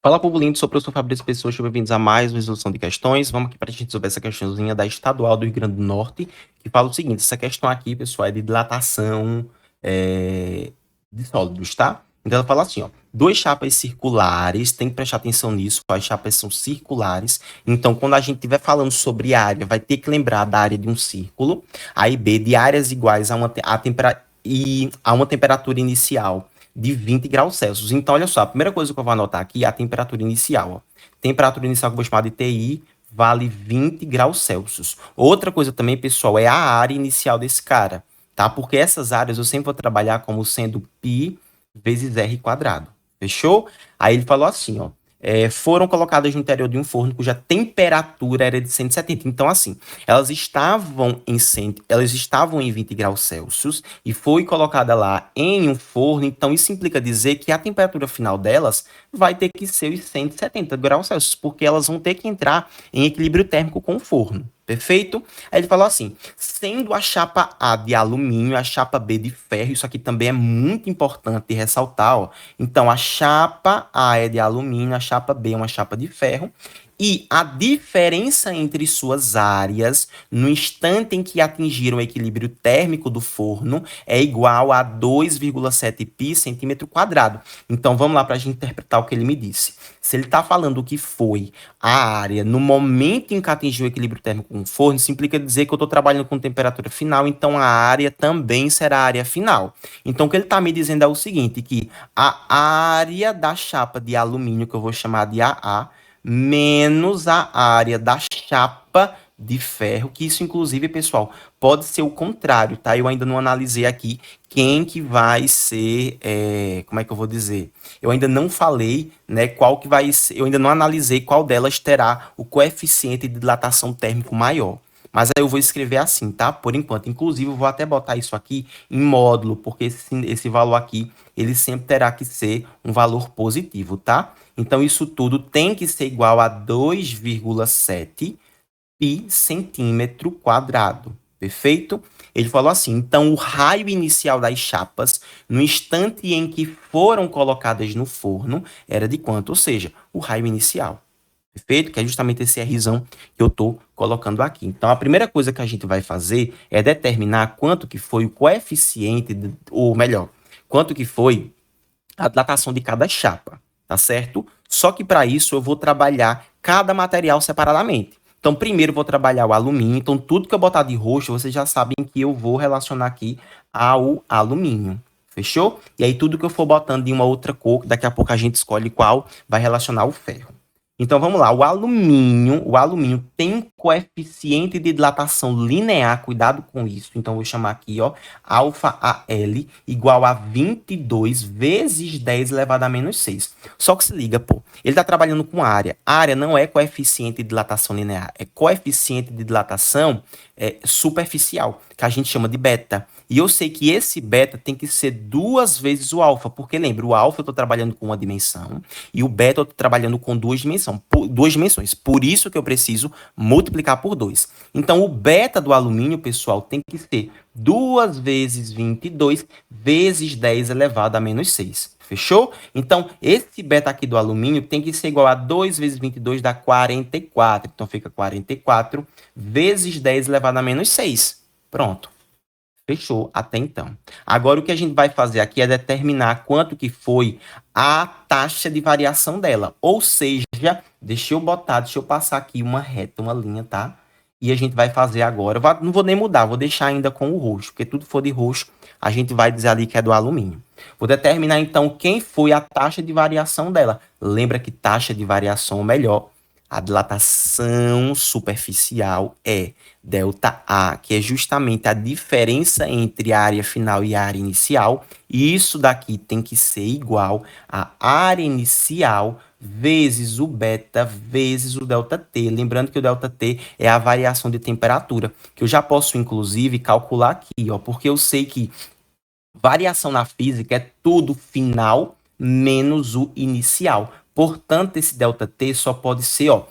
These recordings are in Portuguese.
Fala, povo lindo, sou o professor Fabrício Pessoa, sejam bem-vindos a mais uma resolução de questões. Vamos aqui para a gente resolver essa questãozinha da Estadual do Rio Grande do Norte, que fala o seguinte, essa questão aqui, pessoal, é de dilatação de sólidos, tá? Então ela fala assim, ó, duas chapas circulares, tem que prestar atenção nisso, as chapas são circulares, então quando a gente estiver falando sobre área, vai ter que lembrar da área de um círculo, aí B, de áreas iguais a uma temperatura inicial de 20 graus Celsius. Então, olha só, a primeira coisa que eu vou anotar aqui é a temperatura inicial. Ó. Temperatura inicial que eu vou chamar de TI vale 20 graus Celsius. Outra coisa também, pessoal, é a área inicial desse cara, tá? Porque essas áreas eu sempre vou trabalhar como sendo π vezes R quadrado. Fechou? Aí ele falou assim, ó. Foram colocadas no interior de um forno cuja temperatura era de 170. Então, assim, elas estavam em 20 graus Celsius e foi colocada lá em um forno. Então, isso implica dizer que a temperatura final delas vai ter que ser os 170 graus Celsius, porque elas vão ter que entrar em equilíbrio térmico com o forno. Perfeito? Aí ele falou assim, sendo a chapa A de alumínio, a chapa B de ferro, isso aqui também é muito importante ressaltar, ó. Então, a chapa A é de alumínio, a chapa B é uma chapa de ferro, e a diferença entre suas áreas, no instante em que atingiram o equilíbrio térmico do forno, é igual a 2,7 π centímetro quadrado. Então, vamos lá para a gente interpretar o que ele me disse. Se ele está falando que foi a área no momento em que atingiu o equilíbrio térmico com o forno, isso implica dizer que eu estou trabalhando com temperatura final, então a área também será a área final. Então, o que ele está me dizendo é o seguinte, que a área da chapa de alumínio, que eu vou chamar de AA, menos a área da chapa de ferro, que isso, inclusive, pessoal, pode ser o contrário, tá? Eu ainda não analisei aqui quem que vai ser, como é que eu vou dizer? Eu ainda não falei, né, qual que vai ser, eu ainda não analisei qual delas terá o coeficiente de dilatação térmico maior. Mas aí eu vou escrever assim, tá? Por enquanto. Inclusive, eu vou até botar isso aqui em módulo, porque esse valor aqui, ele sempre terá que ser um valor positivo, tá? Então, isso tudo tem que ser igual a 2,7 π centímetro quadrado. Perfeito? Ele falou assim, então o raio inicial das chapas, no instante em que foram colocadas no forno, era de quanto? Ou seja, o raio inicial. Perfeito? Que é justamente esse Rzão que eu estou colocando aqui. Então, a primeira coisa que a gente vai fazer é determinar quanto que foi o coeficiente, ou melhor, quanto que foi a dilatação de cada chapa, tá certo? Só que para isso eu vou trabalhar cada material separadamente. Então, primeiro eu vou trabalhar o alumínio. Então, tudo que eu botar de roxo, vocês já sabem que eu vou relacionar aqui ao alumínio. Fechou? E aí, tudo que eu for botando de uma outra cor, daqui a pouco a gente escolhe qual, vai relacionar o ferro. Então, vamos lá. O alumínio tem coeficiente de dilatação linear, cuidado com isso. Então, eu vou chamar aqui, ó, alfa AL igual a 22 vezes 10 elevado a menos 6. Só que se liga, pô, ele está trabalhando com área. A área não é coeficiente de dilatação linear, é coeficiente de dilatação superficial, que a gente chama de beta. E eu sei que esse beta tem que ser 2 vezes o alfa, porque lembra, o alfa eu estou trabalhando com uma dimensão e o beta eu estou trabalhando com duas dimensões. Por isso que eu preciso multiplicar por 2. Então, o beta do alumínio, pessoal, tem que ser 2 vezes 22 vezes 10 elevado a menos 6. Fechou? Então, esse beta aqui do alumínio tem que ser igual a 2 vezes 22 dá 44. Então, fica 44 vezes 10 elevado a menos 6. Pronto. Fechou até então. Agora, o que a gente vai fazer aqui é determinar quanto que foi a taxa de variação dela. Ou seja, deixa eu passar aqui uma reta, uma linha, tá? E a gente vai fazer agora, não vou nem mudar, vou deixar ainda com o roxo, porque tudo for de roxo, a gente vai dizer ali que é do alumínio. Vou determinar, então, quem foi a taxa de variação dela. Lembra que taxa de variação, ou melhor, a dilatação superficial é ΔA, que é justamente a diferença entre a área final e a área inicial. E isso daqui tem que ser igual a área inicial vezes o beta vezes o ΔT. Lembrando que o ΔT é a variação de temperatura, que eu já posso, inclusive, calcular aqui, ó, porque eu sei que variação na física é tudo final menos o inicial. Portanto, esse ΔT só pode ser, ó,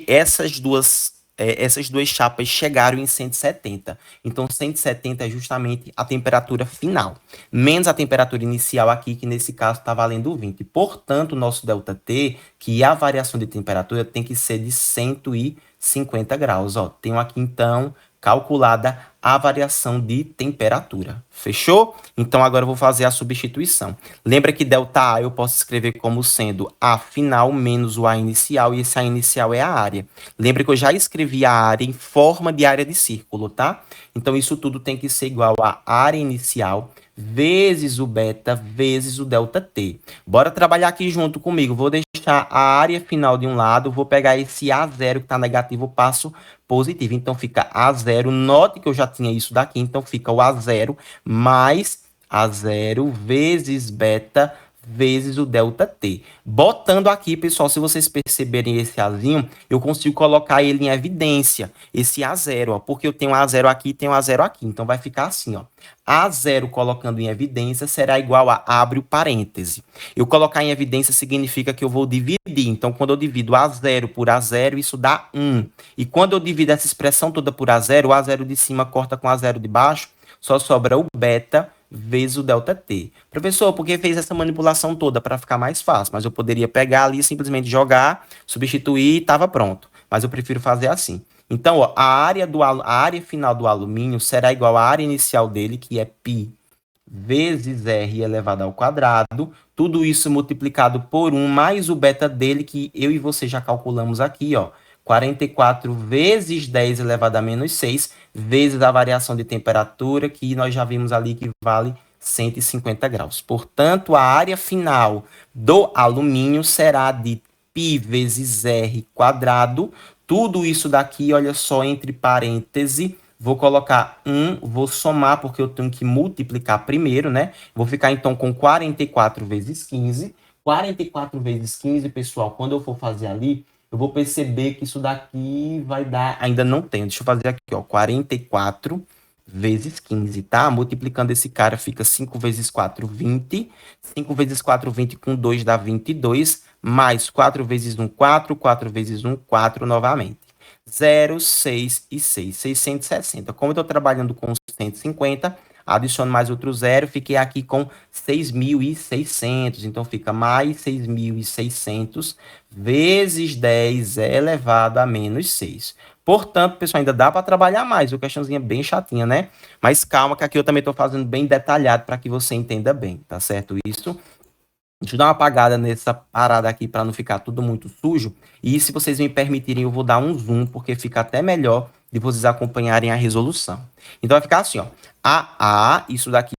essas duas essas duas chapas chegaram em 170. Então, 170 é justamente a temperatura final, menos a temperatura inicial aqui, que nesse caso está valendo 20. Portanto, o nosso ΔT, que é a variação de temperatura, tem que ser de 150 graus. Ó, tenho aqui, então, calculada a variação de temperatura. Fechou? Então, agora eu vou fazer a substituição. Lembra que ΔA eu posso escrever como sendo A final menos o A inicial, e esse A inicial é a área. Lembra que eu já escrevi a área em forma de área de círculo, tá? Então, isso tudo tem que ser igual a área inicial vezes o beta vezes o ΔT. Bora trabalhar aqui junto comigo. Vou deixar a área final de um lado, vou pegar esse A0 que está negativo, passo positivo. Então, fica A0. Note que eu já tinha isso daqui, então fica o A0 mais A0 vezes beta vezes o ΔT. Botando aqui, pessoal, se vocês perceberem esse Azinho, eu consigo colocar ele em evidência, esse A0, ó, porque eu tenho A0 aqui e tenho A0 aqui. Então, vai ficar assim, ó. A0 colocando em evidência será igual a abre o parêntese. Eu colocar em evidência significa que eu vou dividir. Então, quando eu divido A0 por A0, isso dá 1. E quando eu divido essa expressão toda por A0, o A0 de cima corta com A0 de baixo, só sobra o beta vezes o ΔT. Professor, por que fez essa manipulação toda? Para ficar mais fácil. Mas eu poderia pegar ali, simplesmente jogar, substituir e estava pronto. Mas eu prefiro fazer assim. Então, ó, a área final do alumínio será igual à área inicial dele, que é π vezes R elevado ao quadrado. Tudo isso multiplicado por 1 mais o beta dele, que eu e você já calculamos aqui, ó. 44 vezes 10 elevado a menos 6, vezes a variação de temperatura, que nós já vimos ali que vale 150 graus. Portanto, a área final do alumínio será de π vezes R quadrado. Tudo isso daqui, olha só, entre parênteses, vou colocar 1, vou somar, porque eu tenho que multiplicar primeiro, né? Vou ficar, então, com 44 vezes 15. 44 vezes 15, pessoal, quando eu for fazer ali, eu vou perceber que isso daqui vai dar... Ainda não tem, deixa eu fazer aqui, ó. 44 vezes 15, tá? Multiplicando esse cara, fica 5 vezes 4, 20. 5 vezes 4, 20, com 2 dá 22. Mais 4 vezes 1, 4. 4 vezes 1, 4 novamente. 0, 6 e 6, 660. Como eu estou trabalhando com 150, adiciono mais outro zero, fiquei aqui com 6.600. Então, fica mais 6.600 vezes 10 elevado a menos 6. Portanto, pessoal, ainda dá para trabalhar mais. A questãozinha bem chatinha, né? Mas calma, que aqui eu também estou fazendo bem detalhado para que você entenda bem, tá certo isso? Deixa eu dar uma apagada nessa parada aqui para não ficar tudo muito sujo. E se vocês me permitirem, eu vou dar um zoom, porque fica até melhor de vocês acompanharem a resolução. Então vai ficar assim, ó. Isso daqui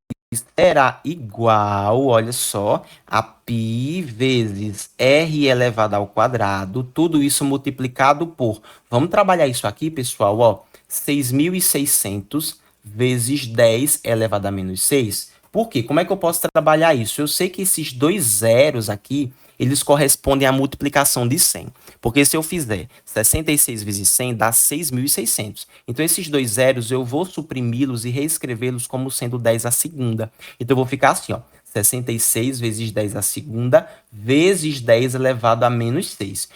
será igual, olha só, a π vezes r elevado ao quadrado, tudo isso multiplicado por... Vamos trabalhar isso aqui, pessoal, ó. 6.600 vezes 10 elevado a menos 6. Por quê? Como é que eu posso trabalhar isso? Eu sei que esses dois zeros aqui, eles correspondem à multiplicação de 100. Porque se eu fizer 66 vezes 100, dá 6.600. Então, esses dois zeros, eu vou suprimi-los e reescrevê-los como sendo 10 à segunda. Então, eu vou ficar assim, ó. 66 vezes 10 à segunda, vezes 10 elevado a menos 6.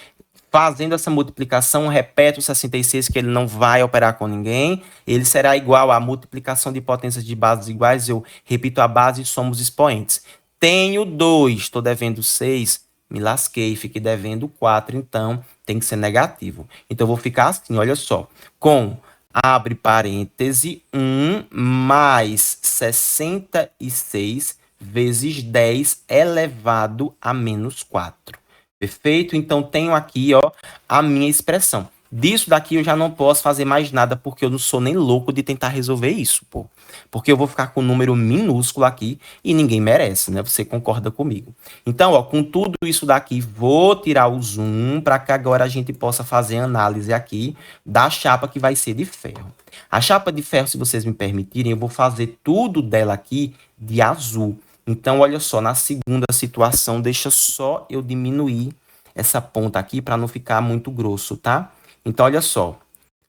Fazendo essa multiplicação, repete o 66, que ele não vai operar com ninguém. Ele será igual à multiplicação de potências de bases iguais. Eu repito a base e somo os expoentes. Tenho 2, estou devendo 6, me lasquei, fiquei devendo 4, então tem que ser negativo. Então, eu vou ficar assim, olha só, com, abre parêntese, 1 mais 66 vezes 10 elevado a menos 4. Perfeito? Então, tenho aqui, ó, a minha expressão. Disso daqui eu já não posso fazer mais nada, porque eu não sou nem louco de tentar resolver isso, pô. Porque eu vou ficar com um número minúsculo aqui e ninguém merece, né? Você concorda comigo? Então, ó, com tudo isso daqui, vou tirar o zoom para que agora a gente possa fazer análise aqui da chapa que vai ser de ferro. A chapa de ferro, se vocês me permitirem, eu vou fazer tudo dela aqui de azul. Então, olha só, na segunda situação, deixa só eu diminuir essa ponta aqui para não ficar muito grosso, tá? Então, olha só,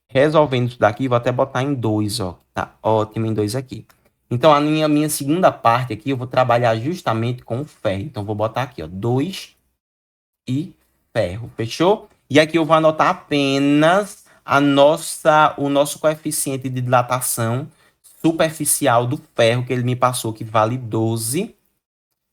resolvendo isso daqui, vou até botar em 2, ó. Tá ótimo em 2 aqui. Então, a minha segunda parte aqui, eu vou trabalhar justamente com o ferro. Então, vou botar aqui, ó, 2 e ferro, fechou? E aqui eu vou anotar apenas o nosso coeficiente de dilatação superficial do ferro que ele me passou, que vale 12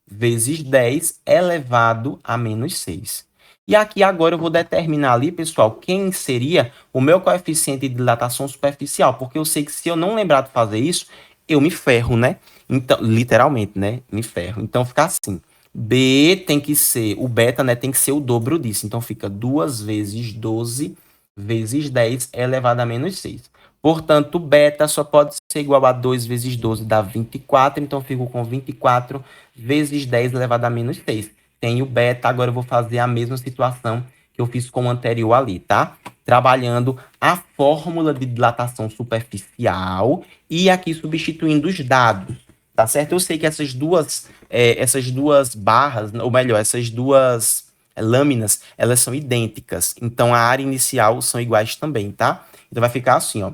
vezes 10 elevado a menos 6. E aqui agora eu vou determinar ali, pessoal, quem seria o meu coeficiente de dilatação superficial, porque eu sei que se eu não lembrar de fazer isso, eu me ferro, né? Então, literalmente, né? Me ferro. Então fica assim. B tem que ser, o beta, né, tem que ser o dobro disso. Então fica 2 vezes 12 vezes 10 elevado a menos 6. Portanto, beta só pode ser igual a 2 vezes 12 dá 24, então eu fico com 24 vezes 10 elevado a menos 6. Tenho beta, agora eu vou fazer a mesma situação que eu fiz com o anterior ali, tá? Trabalhando a fórmula de dilatação superficial e aqui substituindo os dados, tá certo? Eu sei que essas duas barras, ou melhor, essas duas lâminas, elas são idênticas. Então, a área inicial são iguais também, tá? Então, vai ficar assim, ó.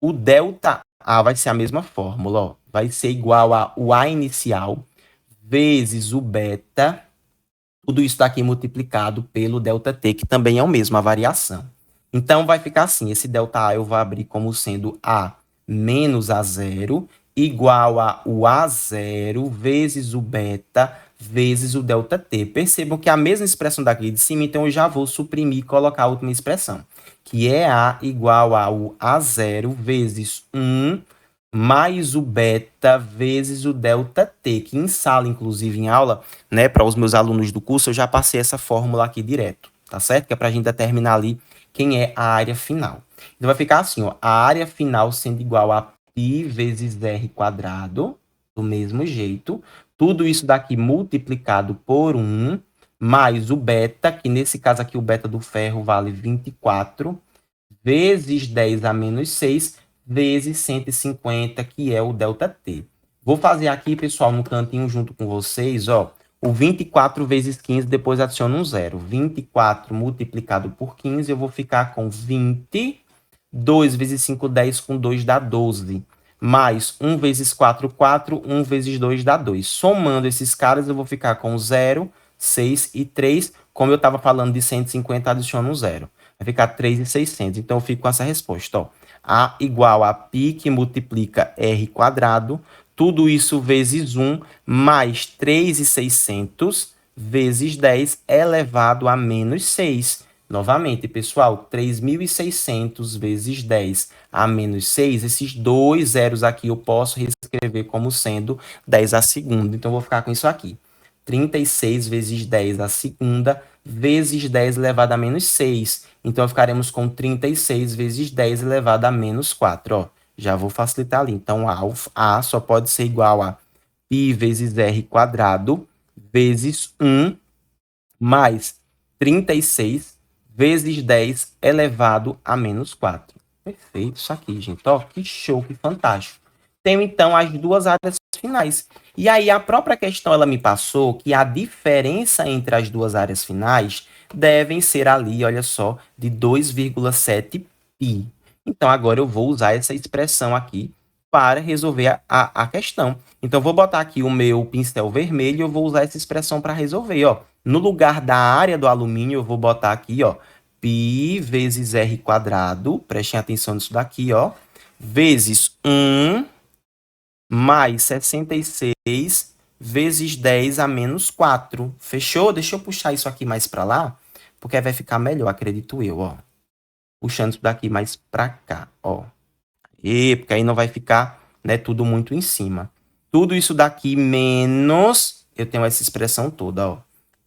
O delta A vai ser a mesma fórmula, ó. Vai ser igual a o A inicial vezes o beta, tudo isso daqui multiplicado pelo ΔT, que também é o mesmo, a variação. Então, vai ficar assim, esse ΔA eu vou abrir como sendo A menos A0, igual a o A0 vezes o beta vezes o ΔT. Percebam que a mesma expressão daqui de cima, então eu já vou suprimir e colocar a última expressão, que é A igual ao A0 vezes 1 mais o beta vezes o ΔT, que em sala, inclusive em aula, né, para os meus alunos do curso, eu já passei essa fórmula aqui direto, tá certo? Que é para a gente determinar ali quem é a área final. Então, vai ficar assim, ó, a área final sendo igual a π vezes r quadrado, do mesmo jeito, tudo isso daqui multiplicado por 1, mais o beta, que nesse caso aqui o beta do ferro vale 24, vezes 10 a menos 6, vezes 150, que é o ΔT. Vou fazer aqui, pessoal, no cantinho junto com vocês, ó, o 24 vezes 15, depois adiciono um zero. 24 multiplicado por 15, eu vou ficar com 20. 2 vezes 5, 10, com 2 dá 12. Mais 1 vezes 4, 4. 1 vezes 2 dá 2. Somando esses caras, eu vou ficar com 0, 6 e 3. Como eu estava falando de 150, adiciono um zero. Vai ficar 3.600. Então, eu fico com essa resposta, ó. A igual a π, que multiplica r quadrado, tudo isso vezes 1, mais 3.600 vezes 10 elevado a menos 6. Novamente, pessoal, 3.600 vezes 10 a menos 6, esses dois zeros aqui eu posso reescrever como sendo 10 a segunda. Então, eu vou ficar com isso aqui. 36 vezes 10 a segunda, vezes 10 elevado a menos 6. Então, ficaremos com 36 vezes 10 elevado a menos 4. Ó, já vou facilitar ali. Então, A só pode ser igual a π vezes r quadrado, vezes 1, mais 36 vezes 10 elevado a menos 4. Perfeito isso aqui, gente. Ó, que show, que fantástico. Tenho, então, as duas áreas finais. E aí, a própria questão, ela me passou que a diferença entre as duas áreas finais devem ser ali, olha só, de 2,7 π. Então, agora eu vou usar essa expressão aqui para resolver a questão. Então, vou botar aqui o meu pincel vermelho e eu vou usar essa expressão para resolver, ó. No lugar da área do alumínio, eu vou botar aqui, ó, π vezes r quadrado, prestem atenção nisso daqui, ó, vezes 1 mais 66 vezes 10 a menos 4. Fechou? Deixa eu puxar isso aqui mais para lá, porque vai ficar melhor, acredito eu, ó. Puxando isso daqui mais para cá, ó. E porque aí não vai ficar, né, tudo muito em cima. Tudo isso daqui menos, eu tenho essa expressão toda, ó.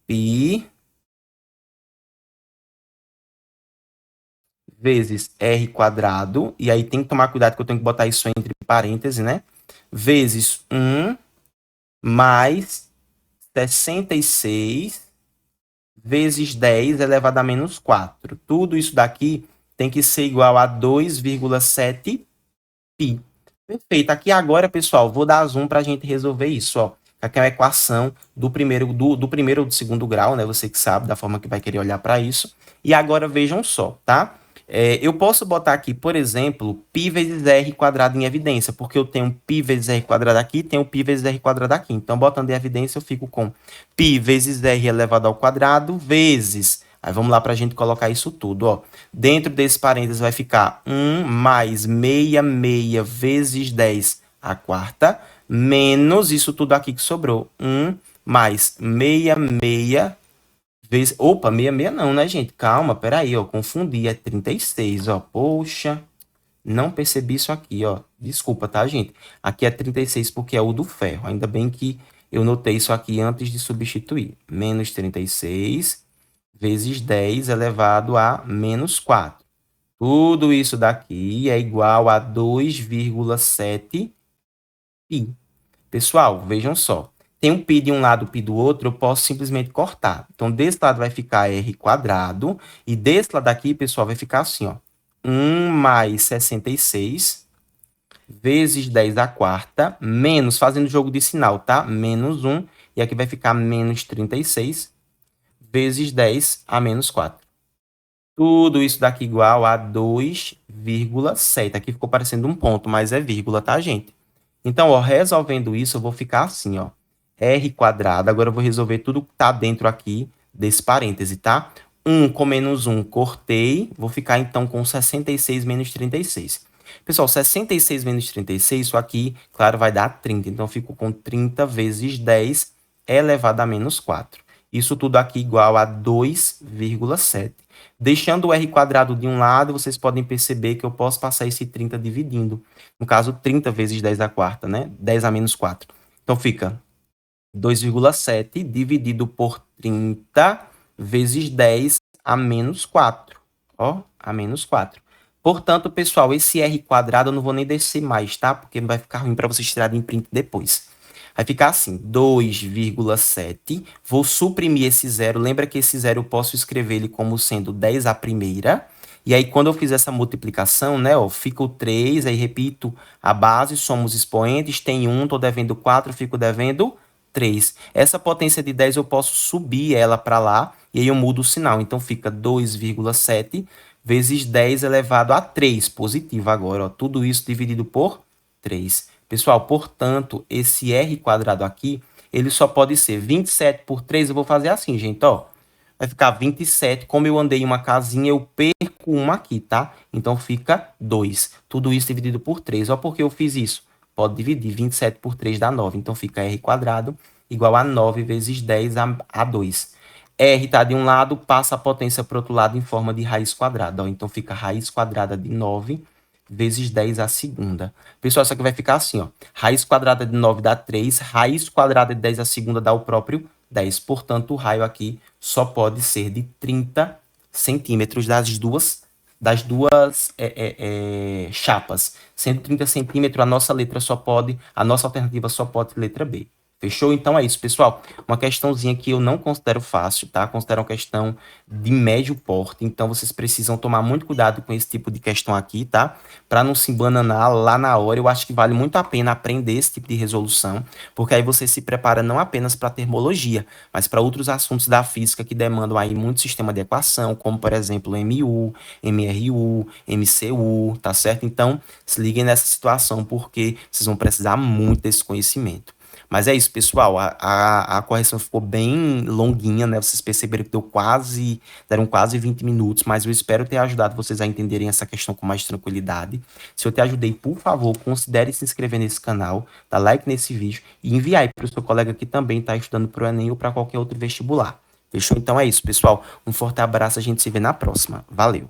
Π vezes r quadrado, e aí tem que tomar cuidado que eu tenho que botar isso entre parênteses, né? Vezes 1 mais 66 vezes 10 elevado a menos 4. Tudo isso daqui tem que ser igual a 2,7 π. Perfeito. Aqui agora, pessoal, vou dar zoom para a gente resolver isso, ó. Aqui é uma equação do primeiro ou do segundo grau, né? Você que sabe da forma que vai querer olhar para isso. E agora vejam só, tá? Eu posso botar aqui, por exemplo, π vezes r quadrado em evidência, porque eu tenho π vezes r quadrado aqui e tenho π vezes r quadrado aqui. Então, botando em evidência, eu fico com π vezes r elevado ao quadrado vezes Aí vamos lá para a gente colocar isso tudo, ó. Dentro desse parênteses vai ficar 1 mais 66 vezes 10 a quarta, menos isso tudo aqui que sobrou. 1 mais 66 vezes... Opa, 66 não, né, gente? Calma, peraí, ó. Confundi, é 36, ó. Poxa, não percebi isso aqui, ó. Desculpa, tá, gente? Aqui é 36 porque é o do ferro. Ainda bem que eu notei isso aqui antes de substituir. Menos 36 vezes 10 elevado a menos 4. Tudo isso daqui é igual a 2,7 π. Pessoal, vejam só. Tem um π de um lado, π do outro, eu posso simplesmente cortar. Então, desse lado vai ficar r quadrado. E desse lado aqui, pessoal, vai ficar assim, ó. 1 mais 66 vezes 10 à quarta, menos, fazendo jogo de sinal, tá? Menos 1. E aqui vai ficar menos 36 vezes 10 a menos 4. Tudo isso daqui igual a 2,7. Aqui ficou parecendo um ponto, mas é vírgula, tá, gente? Então, ó, resolvendo isso, eu vou ficar assim, ó. R quadrado. Agora eu vou resolver tudo que tá dentro aqui desse parêntese, tá? 1 com menos 1, cortei. Vou ficar, então, com 66 menos 36. Pessoal, 66 menos 36, isso aqui, claro, vai dar 30. Então, eu fico com 30 vezes 10 elevado a menos 4. Isso tudo aqui igual a 2,7. Deixando o r quadrado de um lado, vocês podem perceber que eu posso passar esse 30 dividindo. No caso, 30 vezes 10 à quarta, né? 10 a menos 4. Então, fica 2,7 dividido por 30 vezes 10 a menos 4. Ó, a menos 4. Portanto, pessoal, esse r quadrado eu não vou nem descer mais, tá? Porque vai ficar ruim para vocês tirarem em print depois. Vai ficar assim, 2,7. Vou suprimir esse zero. Lembra que esse zero eu posso escrever ele como sendo 10 à primeira. E aí, quando eu fizer essa multiplicação, né, ó, fica o 3, aí repito a base, somos expoentes, tem 1, tô devendo 4, fico devendo 3. Essa potência de 10 eu posso subir ela para lá, e aí eu mudo o sinal. Então, fica 2,7 vezes 10 elevado a 3, positivo agora, ó. Tudo isso dividido por 3. Pessoal, portanto, esse r quadrado aqui, ele só pode ser 27 por 3. Eu vou fazer assim, gente, ó. Vai ficar 27. Como eu andei em uma casinha, eu perco uma aqui, tá? Então, fica 2. Tudo isso dividido por 3. Ó, por que eu fiz isso? Pode dividir. 27 por 3 dá 9. Então, fica r quadrado igual a 9 vezes 10 a 2. R está de um lado, passa a potência para o outro lado em forma de raiz quadrada. Ó. Então, fica raiz quadrada de 9 vezes 10 à segunda. Pessoal, isso aqui vai ficar assim, ó. Raiz quadrada de 9 dá 3, raiz quadrada de 10 à segunda dá o próprio 10. Portanto, o raio aqui só pode ser de 30 centímetros das duas chapas. Sendo 30 centímetros, a nossa alternativa só pode ser letra B. Fechou? Então é isso, pessoal. Uma questãozinha que eu não considero fácil, tá? Considero uma questão de médio porte. Então, vocês precisam tomar muito cuidado com esse tipo de questão aqui, tá? Para não se embananar lá na hora. Eu acho que vale muito a pena aprender esse tipo de resolução, porque aí você se prepara não apenas para termologia, mas para outros assuntos da física que demandam aí muito sistema de equação, como, por exemplo, MU, MRU, MCU, tá certo? Então, se liguem nessa situação, porque vocês vão precisar muito desse conhecimento. Mas é isso, pessoal. A correção ficou bem longuinha, né? Vocês perceberam que deram quase 20 minutos, mas eu espero ter ajudado vocês a entenderem essa questão com mais tranquilidade. Se eu te ajudei, por favor, considere se inscrever nesse canal, dar like nesse vídeo e enviar aí para o seu colega que também está estudando para o Enem ou para qualquer outro vestibular. Fechou? Então é isso, pessoal. Um forte abraço, a gente se vê na próxima. Valeu!